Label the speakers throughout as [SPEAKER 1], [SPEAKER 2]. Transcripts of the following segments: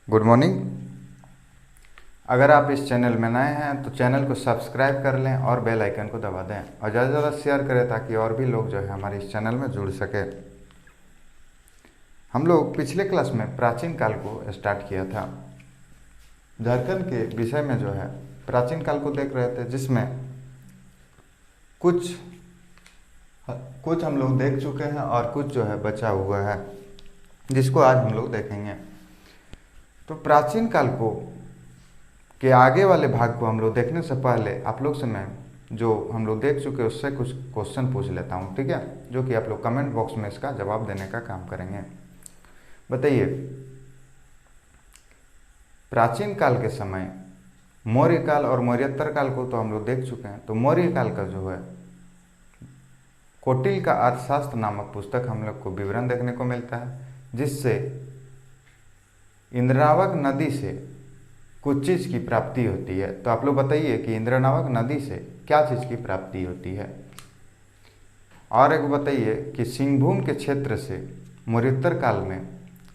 [SPEAKER 1] Good morning. अगर आप इस चैनल में नए हैं तो चैनल को सब्सक्राइब कर लें और बेल आइकन को दबा दें और ज़्यादा से ज़्यादा शेयर करें ताकि और भी लोग जो है हमारे इस चैनल में जुड़ सके। हम लोग पिछले क्लास में प्राचीन काल को स्टार्ट किया था। झारखंड के विषय में जो है प्राचीन काल को देख रहे थे, जिसमें कुछ कुछ हम लोग देख चुके हैं और कुछ जो है बचा हुआ है, जिसको आज हम लोग देखेंगे। तो प्राचीन काल को के आगे वाले भाग को हम लोग देखने से पहले आप लोग से मैं जो हम लोग देख चुके उससे कुछ क्वेश्चन पूछ लेता हूँ, ठीक है, जो कि आप लोग कमेंट बॉक्स में इसका जवाब देने का काम करेंगे। बताइए, प्राचीन काल के समय मौर्य काल और मौर्योत्तर काल को तो हम लोग देख चुके हैं। तो मौर्य काल का जो है कौटिल्य का अर्थशास्त्र नामक पुस्तक हम लोग को विवरण देखने को मिलता है, जिससे इंद्रावक नदी से कुछ चीज़ की प्राप्ति होती है। तो आप लोग बताइए कि इंद्रनावक नदी से क्या चीज़ की प्राप्ति होती है। और एक बताइए कि सिंहभूम के क्षेत्र से मौर्योत्तर काल में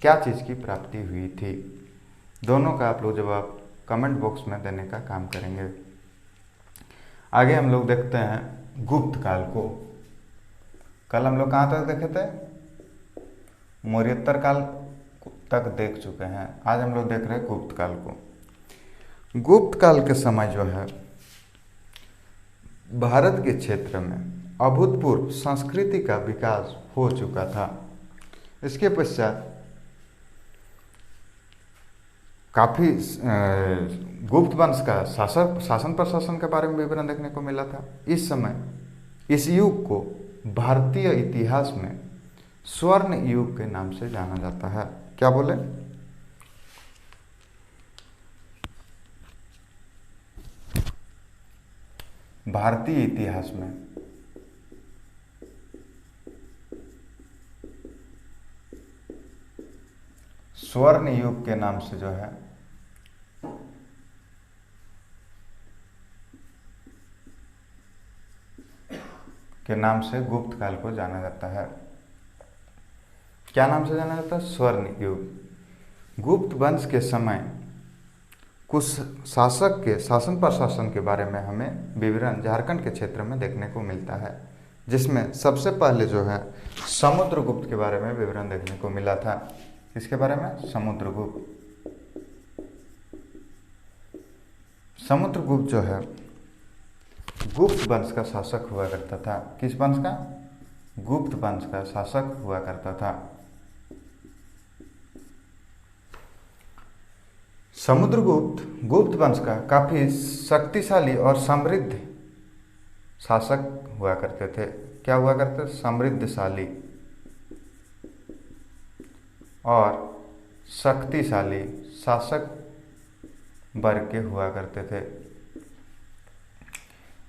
[SPEAKER 1] क्या चीज़ की प्राप्ति हुई थी। दोनों का आप लोग जवाब कमेंट बॉक्स में देने का काम करेंगे। आगे हम लोग देखते हैं गुप्त काल को। कल हम लोग कहाँ तक देखे थे? मौर्योत्तर काल तक देख चुके हैं। आज हम लोग देख रहे हैं गुप्त काल को। गुप्त काल के समय जो है भारत के क्षेत्र में अभूतपूर्व संस्कृति का विकास हो चुका था। इसके पश्चात काफ़ी गुप्त वंश का शासन प्रशासन के बारे में विवरण देखने को मिला था। इस समय इस युग को भारतीय इतिहास में स्वर्ण युग के नाम से जाना जाता है। क्या बोले? भारतीय इतिहास में स्वर्ण युग के नाम से जो है गुप्त काल को जाना जाता है। क्या नाम से जाना जाता है? स्वर्ण युग। गुप्त वंश के समय कुछ शासक के शासन प्रशासन के बारे में हमें विवरण झारखंड के क्षेत्र में देखने को मिलता है, जिसमें सबसे पहले जो है समुद्रगुप्त के बारे में विवरण देखने को मिला था। किसके बारे में? समुद्रगुप्त। समुद्रगुप्त जो है गुप्त वंश का शासक हुआ करता था। किस वंश का? गुप्त वंश का शासक हुआ करता था। समुद्रगुप्त गुप्त वंश का काफी शक्तिशाली और समृद्ध शासक हुआ करते थे। क्या हुआ करते? समृद्धशाली और शक्तिशाली शासक वर्ग के हुआ करते थे।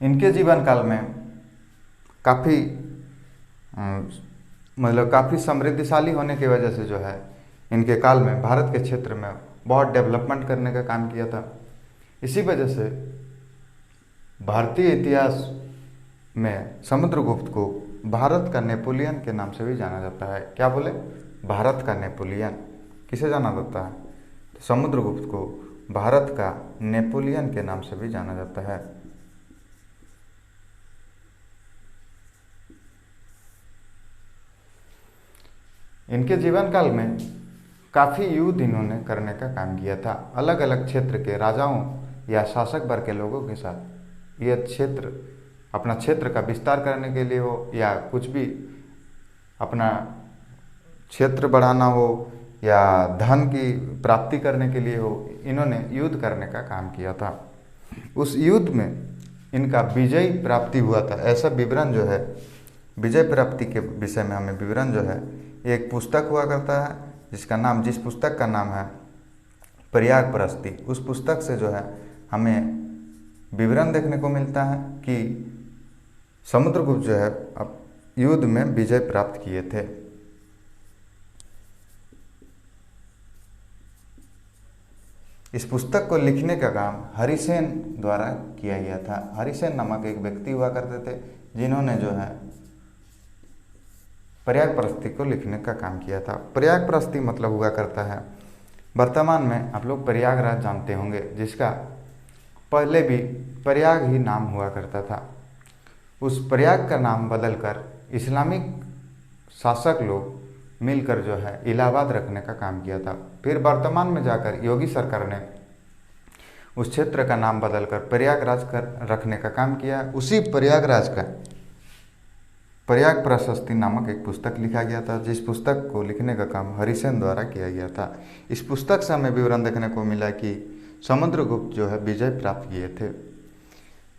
[SPEAKER 1] इनके जीवन काल में काफ़ी काफ़ी समृद्धशाली होने की वजह से जो है इनके काल में भारत के क्षेत्र में बहुत डेवलपमेंट करने का काम किया था। इसी वजह से भारतीय इतिहास में समुद्रगुप्त को भारत का नेपोलियन के नाम से भी जाना जाता है। क्या बोले? भारत का नेपोलियन। किसे जाना जाता है? तो समुद्रगुप्त को भारत का नेपोलियन के नाम से भी जाना जाता है। इनके जीवन काल में काफ़ी युद्ध इन्होंने करने का काम किया था। अलग अलग क्षेत्र के राजाओं या शासक वर्ग के लोगों के साथ यह क्षेत्र अपना क्षेत्र का विस्तार करने के लिए हो या कुछ भी अपना क्षेत्र बढ़ाना हो या धन की प्राप्ति करने के लिए हो, इन्होंने युद्ध करने का काम किया था। उस युद्ध में इनका विजय प्राप्ति हुआ था, ऐसा विवरण जो है विजय प्राप्ति के विषय में हमें विवरण जो है एक पुस्तक हुआ करता है, जिस पुस्तक का नाम है प्रयागप्रस्ती। उस पुस्तक से जो है हमें विवरण देखने को मिलता है कि समुद्रगुप्त जो है अब युद्ध में विजय प्राप्त किए थे। इस पुस्तक को लिखने का काम हरिसेन द्वारा किया गया था। हरिसेन नामक एक व्यक्ति हुआ करते थे, जिन्होंने जो है प्रयागप्रस्ती को लिखने का काम किया था। प्रयागप्रस्ती मतलब हुआ करता है वर्तमान में आप लोग प्रयागराज जानते होंगे, जिसका पहले भी प्रयाग ही नाम हुआ करता था। उस प्रयाग का नाम बदलकर इस्लामिक शासक लोग मिलकर जो है इलाहाबाद रखने का काम किया था। फिर वर्तमान में जाकर योगी सरकार ने उस क्षेत्र का नाम बदलकर प्रयागराज कर रखने का काम किया। उसी प्रयागराज का प्रयाग प्रशस्ति नामक एक पुस्तक लिखा गया था, जिस पुस्तक को लिखने का काम हरिसेन द्वारा किया गया था। इस पुस्तक से हमें विवरण देखने को मिला कि समुद्रगुप्त जो है विजय प्राप्त किए थे।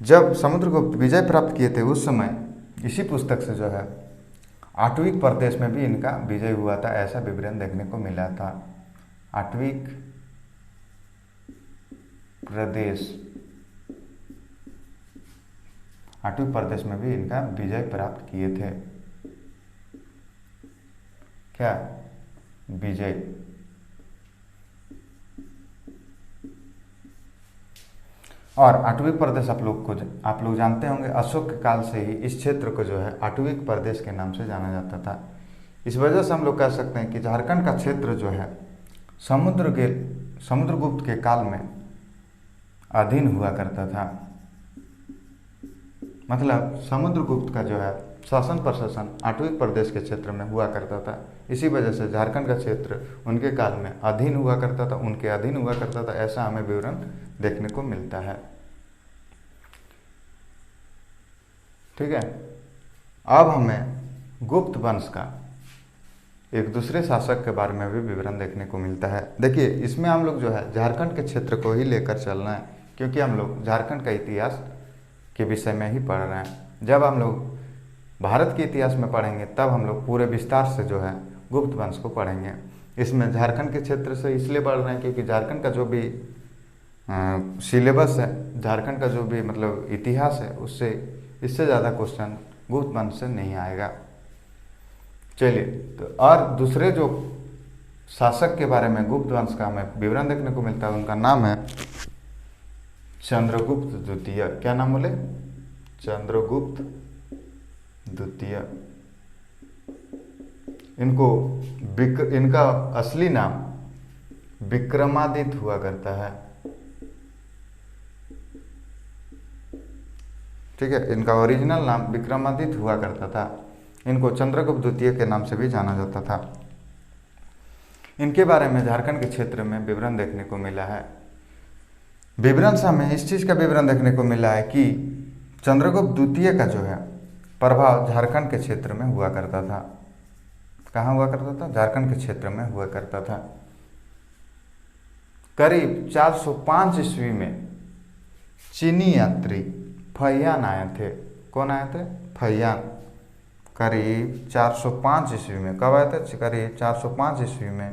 [SPEAKER 1] जब समुद्रगुप्त विजय प्राप्त किए थे उस समय इसी पुस्तक से जो है आटविक प्रदेश में भी इनका विजय हुआ था, ऐसा विवरण देखने को मिला था। आटविक प्रदेश में भी इनका विजय प्राप्त किए थे। क्या? विजय। और आटविक प्रदेश आप लोग जानते होंगे, अशोक के काल से ही इस क्षेत्र को जो है आटविक प्रदेश के नाम से जाना जाता था। इस वजह से हम लोग कह सकते हैं कि झारखंड का क्षेत्र जो है समुद्रगुप्त के काल में अधीन हुआ करता था। मतलब समुद्रगुप्त का जो है शासन प्रशासन आटविक प्रदेश के क्षेत्र में हुआ करता था। इसी वजह से झारखंड का क्षेत्र उनके काल में अधीन हुआ करता था, उनके अधीन हुआ करता था, ऐसा हमें विवरण देखने को मिलता है। ठीक है, अब हमें गुप्त वंश का एक दूसरे शासक के बारे में भी विवरण देखने को मिलता है। देखिए, इसमें हम लोग जो है झारखंड के क्षेत्र को ही लेकर चलना है, क्योंकि हम लोग झारखंड का इतिहास के विषय में ही पढ़ रहे हैं। जब हम लोग भारत के इतिहास में पढ़ेंगे तब हम लोग पूरे विस्तार से जो है गुप्त वंश को पढ़ेंगे। इसमें झारखंड के क्षेत्र से इसलिए पढ़ रहे हैं क्योंकि झारखंड का जो भी सिलेबस है, झारखंड का जो भी मतलब इतिहास है, उससे इससे ज़्यादा क्वेश्चन गुप्त वंश से नहीं आएगा। चलिए, तो और दूसरे जो शासक के बारे में गुप्त वंश का हमें विवरण देखने को मिलता है, उनका नाम है चंद्रगुप्त द्वितीय। क्या नाम बोले? चंद्रगुप्त द्वितीय। इनका असली नाम विक्रमादित्य हुआ करता है। ठीक है, इनका ओरिजिनल नाम विक्रमादित्य हुआ करता था। इनको चंद्रगुप्त द्वितीय के नाम से भी जाना जाता था। इनके बारे में झारखंड के क्षेत्र में विवरण देखने को मिला है। विवरण से हमें इस चीज़ का विवरण देखने को मिला है कि चंद्रगुप्त द्वितीय का जो है प्रभाव झारखंड के क्षेत्र में हुआ करता था। कहाँ हुआ करता था? झारखंड के क्षेत्र में हुआ करता था। करीब 405 ईस्वी में चीनी यात्री फहियान आए थे। कौन आए थे? फहियान। करीब 405 ईस्वी में। कब आए थे? करीब 405 ईस्वी में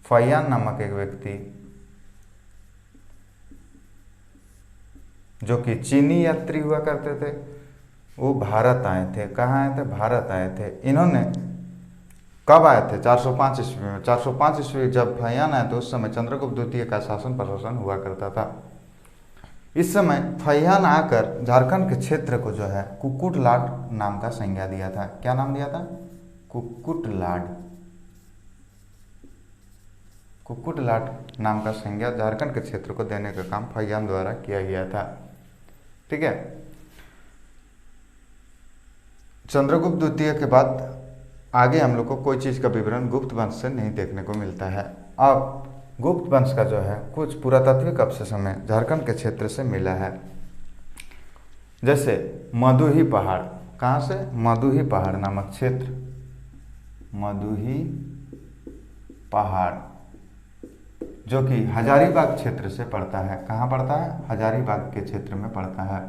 [SPEAKER 1] फहियान नामक एक व्यक्ति, जो कि चीनी यात्री हुआ करते थे, वो भारत आए थे। कहाँ आए थे? भारत आए थे। इन्होंने कब आए थे? 405 ईस्वी में। 405 ईस्वी जब फहियान आए तो उस समय चंद्रगुप्त द्वितीय का शासन प्रशासन हुआ करता था। इस समय फहियान आकर झारखंड के क्षेत्र को जो है कुक्कुटलाड नाम का संज्ञा दिया था। क्या नाम दिया था? कुक्कुटलाड। कुक्कुटलाड नाम का संज्ञा झारखंड के क्षेत्र को देने का काम फहियान द्वारा किया गया था। ठीक है, चंद्रगुप्त द्वितीय के बाद आगे हम लोग को कोई चीज़ का विवरण गुप्त वंश से नहीं देखने को मिलता है। अब गुप्त वंश का जो है कुछ पुरातात्विक अवशेष हमें झारखंड के क्षेत्र से मिला है। जैसे मधुही पहाड़। कहाँ से? मधुही पहाड़ नामक क्षेत्र। मधुही पहाड़ जो कि हजारीबाग क्षेत्र से पड़ता है। कहाँ पड़ता है? हजारीबाग के क्षेत्र में पड़ता है।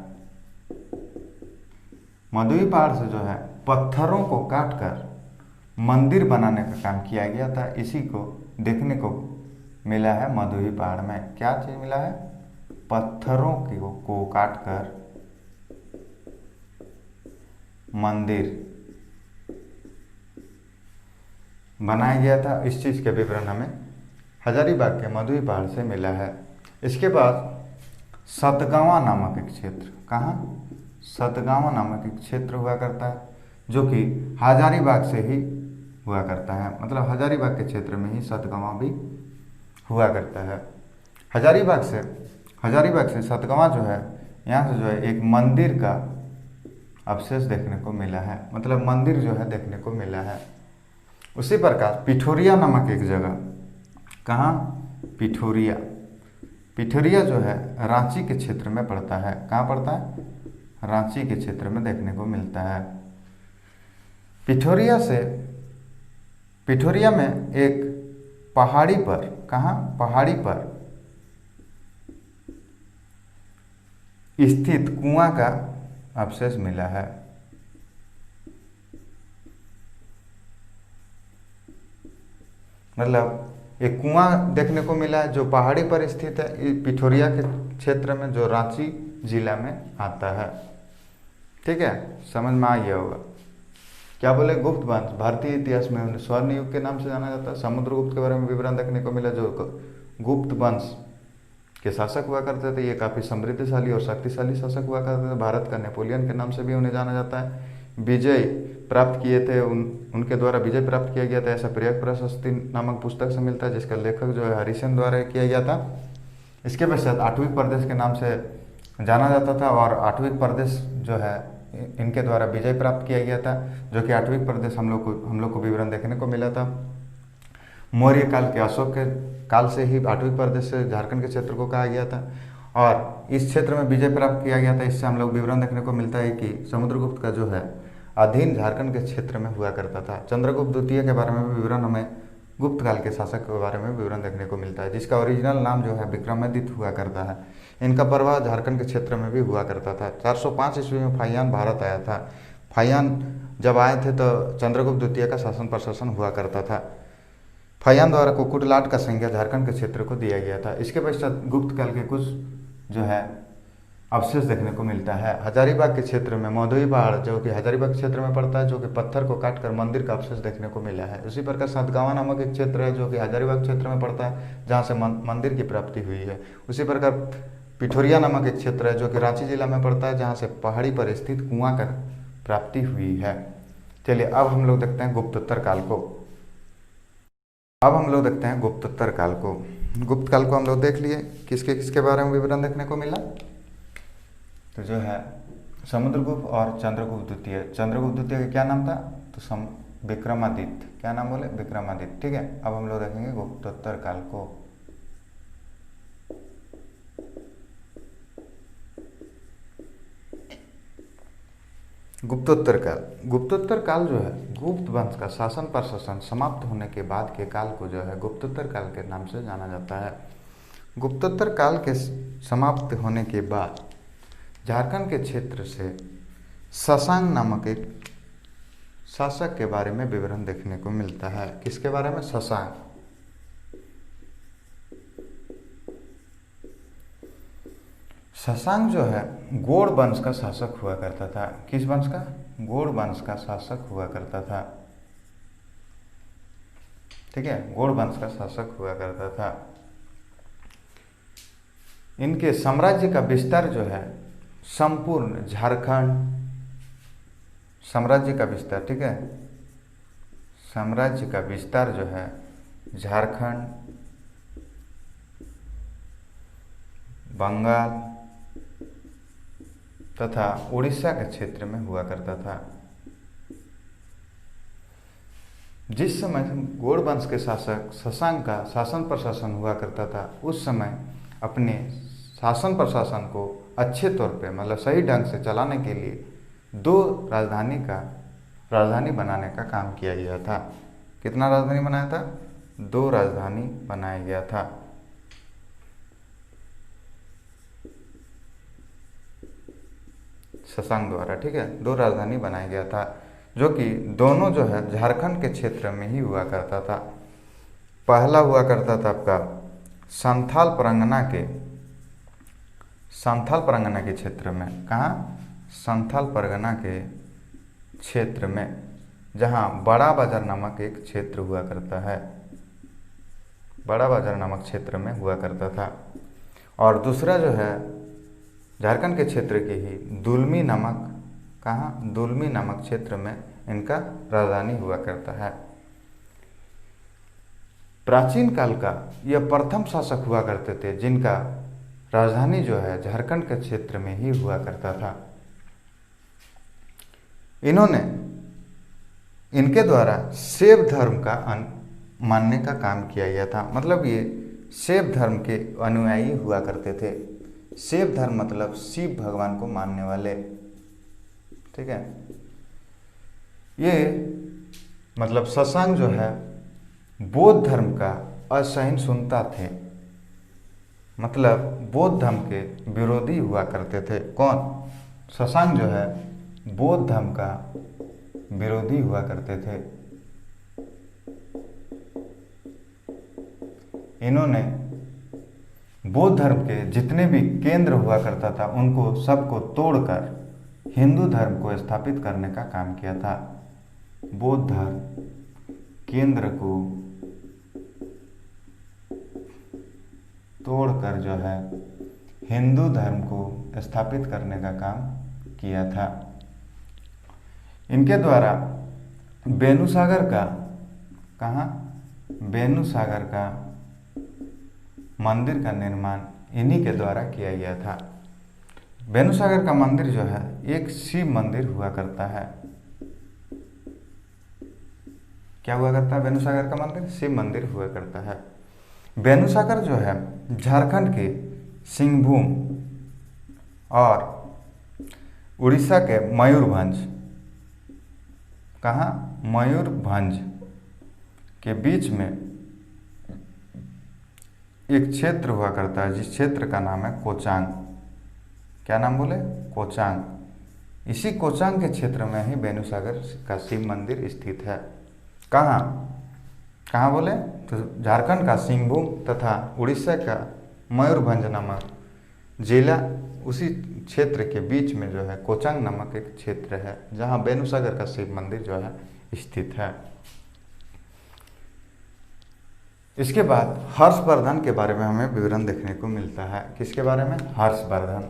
[SPEAKER 1] मधुही पहाड़ से जो है पत्थरों को काटकर मंदिर बनाने का काम किया गया था। इसी को देखने को मिला है मधुही पहाड़ में। क्या चीज मिला है? पत्थरों को काटकर मंदिर बनाया गया था। इस चीज के विवरण हमें हजारीबाग के मधुही पहाड़ से मिला है। इसके बाद सतगावा नामक एक क्षेत्र। कहाँ? सतगावा नामक एक क्षेत्र हुआ करता है, जो कि हजारीबाग से ही हुआ करता है। मतलब हजारीबाग के क्षेत्र में ही सतगावा भी हुआ करता है। हजारीबाग से सतगवां जो है, यहाँ से जो है एक मंदिर का अवशेष देखने को मिला है, मतलब मंदिर जो है देखने को मिला है। उसी प्रकार पिठोरिया नामक एक जगह, कहाँ, पिठोरिया, पिठोरिया जो है रांची के क्षेत्र में पड़ता है। कहाँ पड़ता है? रांची के क्षेत्र में देखने को मिलता है। पिठोरिया में एक पहाड़ी पर, कहाँ, पहाड़ी पर स्थित कुआं का अवशेष मिला है। मतलब एक कुआं देखने को मिला है जो पहाड़ी पर स्थित है, पिठोरिया के क्षेत्र में, जो रांची जिला में आता है। ठीक है, समझ में आ गया होगा। क्या बोले? गुप्त वंश भारतीय इतिहास में उन्हें स्वर्ण युग के नाम से जाना जाता है। समुद्रगुप्त के बारे में विवरण देखने को मिला, जो गुप्त वंश के शासक हुआ करते थे। ये काफ़ी समृद्धशाली और शक्तिशाली शासक हुआ करते थे। भारत का नेपोलियन के नाम से भी उन्हें जाना जाता है। विजय प्राप्त किए थे, उनके द्वारा विजय प्राप्त किया गया था, ऐसा प्रयाग प्रशस्ति नामक पुस्तक से मिलता है, जिसका लेखक जो है हरिसेन द्वारा किया गया था। इसके पश्चात आठवीं प्रदेश के नाम से जाना जाता था, और आठवीं प्रदेश जो है इनके द्वारा विजय प्राप्त किया गया था, जो कि आठवीं प्रदेश हम लोग को विवरण देखने को मिला था। मौर्य काल के अशोक के काल से ही आठवीं प्रदेश से झारखंड के क्षेत्र को कहा गया था, और इस क्षेत्र में विजय प्राप्त किया गया था। इससे हम लोग विवरण देखने को मिलता है कि समुद्रगुप्त का जो है अधीन झारखंड के क्षेत्र में हुआ करता था। चंद्रगुप्त द्वितीय के बारे में भी विवरण हमें गुप्त काल के शासक के बारे में विवरण देखने को मिलता है, जिसका ओरिजिनल नाम जो है विक्रमादित्य हुआ करता है। इनका प्रभाव झारखंड के क्षेत्र में भी हुआ करता था। 405 ईस्वी में फाहियान भारत आया था। फाहियान जब आए थे तो चंद्रगुप्त द्वितीय का शासन प्रशासन हुआ करता था। फाहियान द्वारा कुक्कुटलाट का संज्ञा झारखंड के क्षेत्र को दिया गया था। इसके पश्चात गुप्त काल के कुछ जो है अवशेष देखने को मिलता है। हजारीबाग के क्षेत्र में मौधवी पहाड़, जो कि हजारीबाग क्षेत्र में पड़ता है, जो कि पत्थर को काटकर मंदिर का अवशेष देखने को मिला है। उसी प्रकार सतगावा नामक एक क्षेत्र है, जो कि हजारीबाग क्षेत्र में पड़ता है, जहाँ से मंदिर की प्राप्ति हुई है। उसी प्रकार पिठोरिया नामक एक क्षेत्र है, जो कि रांची जिला में पड़ता है, जहाँ से पहाड़ी पर स्थित कुआं का प्राप्ति हुई है। चलिए अब हम लोग देखते हैं गुप्तोत्तर काल को। गुप्त काल को हम लोग देख लिए। किसके किसके बारे में विवरण देखने को मिला? तो जो है समुद्रगुप्त और चंद्रगुप्त द्वितीय। चंद्रगुप्त द्वितीय का क्या नाम था? तो विक्रमादित्य। क्या नाम बोले? विक्रमादित्य। ठीक है, अब हम लोग देखेंगे गुप्तोत्तर काल को। गुप्तोत्तर काल जो है गुप्त वंश का शासन प्रशासन समाप्त होने के बाद के काल को जो है गुप्तोत्तर काल के नाम से जाना जाता है। गुप्तोत्तर काल के समाप्त होने के बाद झारखंड के क्षेत्र से शशांक नामक एक शासक के बारे में विवरण देखने को मिलता है। किसके बारे में? शशांक। शशांक जो है गोड़ वंश का शासक हुआ करता था। किस वंश का? गोड़ वंश का शासक हुआ करता था। ठीक है, गोड़ वंश का शासक हुआ करता था। इनके साम्राज्य का विस्तार जो है संपूर्ण झारखंड, साम्राज्य का विस्तार, ठीक है, साम्राज्य का विस्तार जो है झारखंड, बंगाल तथा उड़ीसा के क्षेत्र में हुआ करता था। जिस समय गोड़ वंश के शासक शशांक का शासन प्रशासन हुआ करता था, उस समय अपने शासन प्रशासन को अच्छे तौर पे, मतलब सही ढंग से चलाने के लिए दो राजधानी बनाने का काम किया गया था। कितना राजधानी बनाया था? 2 राजधानी बनाया गया था। शशांक द्वारा, ठीक है, 2 राजधानी बनाया गया था, जो कि दोनों जो है झारखंड के क्षेत्र में ही हुआ करता था। पहला हुआ करता था आपका संथाल परगना के क्षेत्र में। कहाँ? संथाल परगना के क्षेत्र में, जहाँ बड़ा बाजार नामक एक क्षेत्र हुआ करता है, बड़ा बाजार नामक क्षेत्र में हुआ करता था। और दूसरा जो है झारखंड के क्षेत्र के ही दुलमी नामक, कहाँ? दुलमी नामक क्षेत्र में इनका राजधानी हुआ करता है। प्राचीन काल का यह प्रथम शासक हुआ करते थे जिनका राजधानी जो है झारखंड के क्षेत्र में ही हुआ करता था। इनके द्वारा शैव धर्म का मानने का काम किया गया था। मतलब ये शैव धर्म के अनुयायी हुआ करते थे। शैव धर्म मतलब शिव भगवान को मानने वाले, ठीक है। ये मतलब शशांक जो है बौद्ध धर्म का असहिष्णुता थे, मतलब बौद्ध धर्म के विरोधी हुआ करते थे। कौन? शशांक जो है बौद्ध धर्म का विरोधी हुआ करते थे। इन्होंने बौद्ध धर्म के जितने भी केंद्र हुआ करता था उनको सबको तोड़कर हिंदू धर्म को स्थापित करने का काम किया था। बौद्ध धर्म केंद्र को तोड़कर जो है हिंदू धर्म को स्थापित करने का काम किया था। इनके द्वारा बेनुसागर का बेनुसागर का मंदिर का निर्माण इन्हीं के द्वारा किया गया था। बेनुसागर का मंदिर जो है एक शिव मंदिर हुआ करता है। क्या हुआ करता है? बेनुसागर का मंदिर शिव मंदिर हुआ करता है। बेनुसागर जो है झारखंड के सिंहभूम और उड़ीसा के मयूरभंज, मयूरभंज के बीच में एक क्षेत्र हुआ करता है जिस क्षेत्र का नाम है कोचांग। क्या नाम बोले? कोचांग। इसी कोचांग के क्षेत्र में ही बेनुसागर का शिव मंदिर स्थित है। कहाँ बोले? तो झारखंड का सिंहभूम तथा उड़ीसा का मयूरभंज नामक जिला, उसी क्षेत्र के बीच में जो है कोचांग नामक एक क्षेत्र है जहाँ बेनुसागर का शिव मंदिर जो है स्थित है। इसके बाद हर्षवर्धन के बारे में हमें विवरण देखने को मिलता है। किसके बारे में? हर्षवर्धन।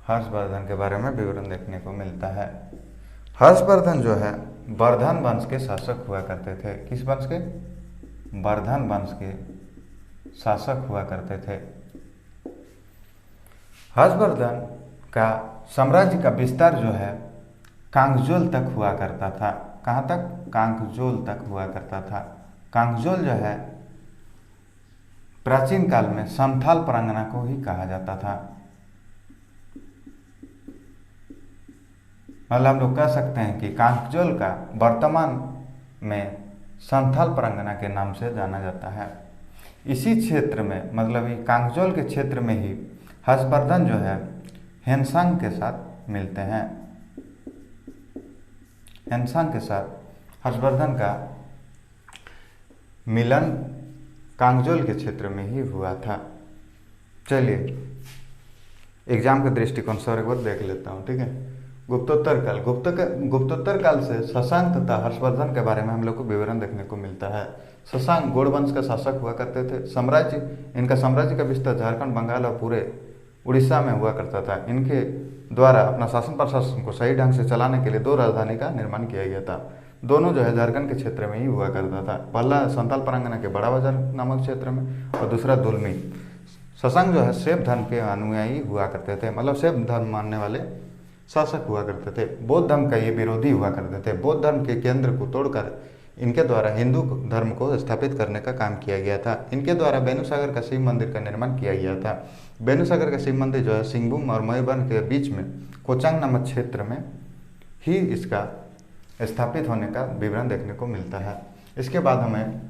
[SPEAKER 1] हर्षवर्धन के बारे में विवरण देखने को मिलता है। हर्षवर्धन जो है वर्धन वंश के शासक हुआ करते थे। किस वंश के? वर्धन वंश के शासक हुआ करते थे। हर्षवर्धन का साम्राज्य का विस्तार जो है कांगजोल तक हुआ करता था। कहाँ तक? कांगजोल तक हुआ करता था। कांगजोल जो है प्राचीन काल में संथाल परगना को ही कहा जाता था। मतलब हम लोग कह सकते हैं कि कांगजोल का वर्तमान में संथाल परगना के नाम से जाना जाता है। इसी क्षेत्र में, मतलब ये कांगजोल के क्षेत्र में ही हर्षवर्धन जो है हेनसांग के साथ मिलते हैं। हेनसांग के साथ हर्षवर्धन का मिलन कांगजोल के क्षेत्र में ही हुआ था। चलिए एग्जाम के दृष्टिकोण से एक बार देख लेता हूँ, ठीक है। गुप्तोत्तर काल। गुप्तोत्तर काल से शशांक तथा हर्षवर्धन के बारे में हम लोग को विवरण देखने को मिलता है। शशांक गौड़ वंश का शासक हुआ करते थे। इनका साम्राज्य का विस्तार झारखंड, बंगाल और पूरे उड़ीसा में हुआ करता था। इनके द्वारा अपना शासन प्रशासन को सही ढंग से चलाने के लिए 2 राजधानी का निर्माण किया गया था। दोनों जो है झारखंड के क्षेत्र में ही हुआ करता था। पहला संथाल परगना के बड़ा बाजार नामक क्षेत्र में और दूसरा दुलमी। शशांक जो है शैव धर्म के अनुयायी हुआ करते थे, मतलब शैव धर्म मानने वाले शासक हुआ करते थे। बौद्ध धर्म का ये विरोधी हुआ करते थे। बौद्ध धर्म के केंद्र को तोड़कर इनके द्वारा हिंदू धर्म को स्थापित करने का काम किया गया था। इनके द्वारा बेनुसागर का शिव मंदिर का निर्माण किया गया था। बेनुसागर का शिव मंदिर जो है सिंहभूम और मयूरभंज के बीच में कोचांग नामक क्षेत्र में ही इसका स्थापित होने का विवरण देखने को मिलता है। इसके बाद हमें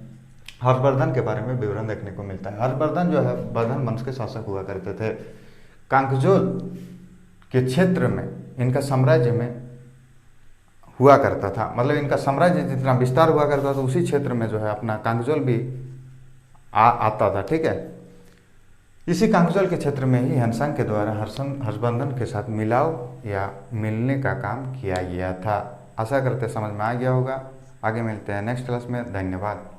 [SPEAKER 1] हर्षवर्धन के बारे में विवरण देखने को मिलता है। हर्षवर्धन जो है वर्धन वंश के शासक हुआ करते थे। कांगजोल के क्षेत्र में इनका साम्राज्य में हुआ करता था, मतलब इनका साम्राज्य जितना विस्तार हुआ करता था उसी क्षेत्र में जो है अपना कांगजोल भी आता था, ठीक है। इसी कांगजोल के क्षेत्र में ही हेनसांग के द्वारा हर्षवर्धन के साथ मिलाव या मिलने का काम किया गया था। आशा करते समझ में आ गया होगा। आगे मिलते हैं नेक्स्ट क्लास में। धन्यवाद।